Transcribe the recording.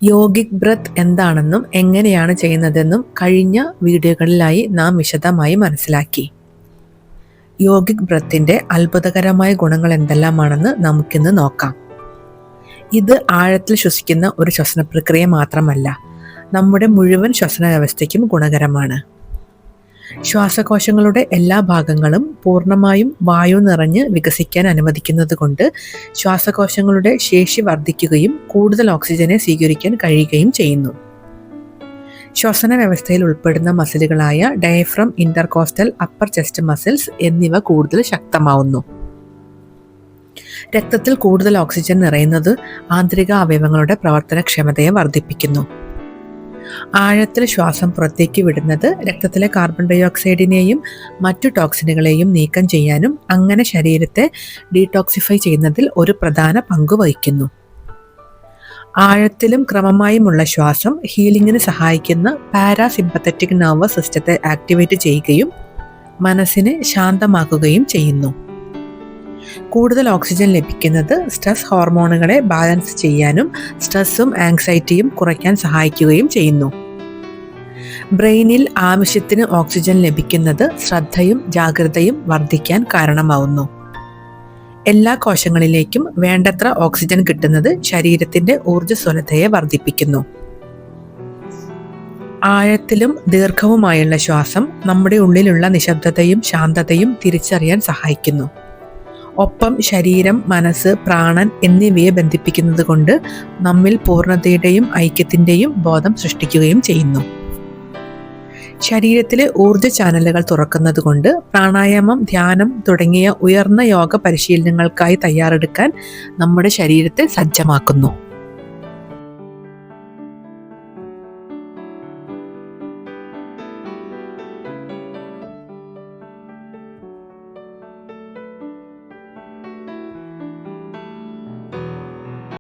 Yogic breath എന്താണെന്നും എങ്ങനെയാണ് ചെയ്യുന്നതെന്നും കഴിഞ്ഞ വീഡിയോകളിലായി നാം വിശദമായി മനസ്സിലാക്കി. യോഗിക് ബ്രത്തിന്റെ അത്ഭുതകരമായ ഗുണങ്ങൾ എന്തെല്ലാമാണെന്ന് നമുക്കിന്ന് നോക്കാം. ഇത് ആഴത്തിൽ ശ്വസിക്കുന്ന ഒരു ശ്വസന പ്രക്രിയ മാത്രമല്ല, നമ്മുടെ മുഴുവൻ ശ്വസന വ്യവസ്ഥയ്ക്കും ഗുണകരമാണ്. ശ്വാസകോശങ്ങളുടെ എല്ലാ ഭാഗങ്ങളും പൂർണ്ണമായും വായു നിറഞ്ഞ് വികസിക്കാൻ അനുവദിക്കുന്നത് കൊണ്ട് ശ്വാസകോശങ്ങളുടെ ശേഷി വർദ്ധിക്കുകയും കൂടുതൽ ഓക്സിജനെ സ്വീകരിക്കാൻ കഴിയുകയും ചെയ്യുന്നു. ശ്വസന വ്യവസ്ഥയിൽ ഉൾപ്പെടുന്ന മസിലുകളായ diaphragm, intercostal, upper chest muscles എന്നിവ കൂടുതൽ ശക്തമാവുന്നു. രക്തത്തിൽ കൂടുതൽ ഓക്സിജൻ നിറയുന്നത് ആന്തരിക അവയവങ്ങളുടെ പ്രവർത്തനക്ഷമതയെ വർദ്ധിപ്പിക്കുന്നു. ആഴത്തിൽ ശ്വാസം പുറത്തേക്ക് വിടുന്നത് രക്തത്തിലെ കാർബൺ ഡൈ ഓക്സൈഡിനെയും മറ്റു ടോക്സിനുകളെയും നീക്കം ചെയ്യാനും അങ്ങനെ ശരീരത്തെ ഡീടോക്സിഫൈ ചെയ്യുന്നതിൽ ഒരു പ്രധാന പങ്ക് വഹിക്കുന്നു. ആഴത്തിലും ക്രമമായുമുള്ള ശ്വാസം ഹീലിംഗിന് സഹായിക്കുന്ന പാരാസിമ്പത്തറ്റിക് നെർവസ് സിസ്റ്റത്തെ ആക്ടിവേറ്റ് ചെയ്യുകയും മനസ്സിനെ ശാന്തമാക്കുകയും ചെയ്യുന്നു. കൂടുതൽ ഓക്സിജൻ ലഭിക്കുന്നത് സ്ട്രെസ് ഹോർമോണുകളെ ബാലൻസ് ചെയ്യാനും സ്ട്രെസ്സും ആങ്സൈറ്റിയും കുറയ്ക്കാൻ സഹായിക്കുകയും ചെയ്യുന്നു. ബ്രെയിനിൽ ആവശ്യത്തിന് ഓക്സിജൻ ലഭിക്കുന്നത് ശ്രദ്ധയും ജാഗ്രതയും വർദ്ധിക്കാൻ കാരണമാവുന്നു. എല്ലാ കോശങ്ങളിലേക്കും വേണ്ടത്ര ഓക്സിജൻ കിട്ടുന്നത് ശരീരത്തിന്റെ ഊർജ്ജസ്വലതയെ വർദ്ധിപ്പിക്കുന്നു. ആഴത്തിലും ദീർഘവുമായുള്ള ശ്വാസം നമ്മുടെ ഉള്ളിലുള്ള നിശബ്ദതയും ശാന്തതയും തിരിച്ചറിയാൻ സഹായിക്കുന്നു. ഒപ്പം ശരീരം, മനസ്സ്, പ്രാണൻ എന്നിവയെ ബന്ധിപ്പിക്കുന്നത് കൊണ്ട് നമ്മിൽ പൂർണ്ണതയുടെയും ഐക്യത്തിൻ്റെയും ബോധം സൃഷ്ടിക്കുകയും ചെയ്യുന്നു. ശരീരത്തിലെ ഊർജ്ജ ചാനലുകൾ തുറക്കുന്നത് കൊണ്ട് പ്രാണായാമം, ധ്യാനം തുടങ്ങിയ ഉയർന്ന യോഗ പരിശീലനങ്ങൾക്കായി തയ്യാറെടുക്കാൻ നമ്മുടെ ശരീരത്തെ സജ്ജമാക്കുന്നു.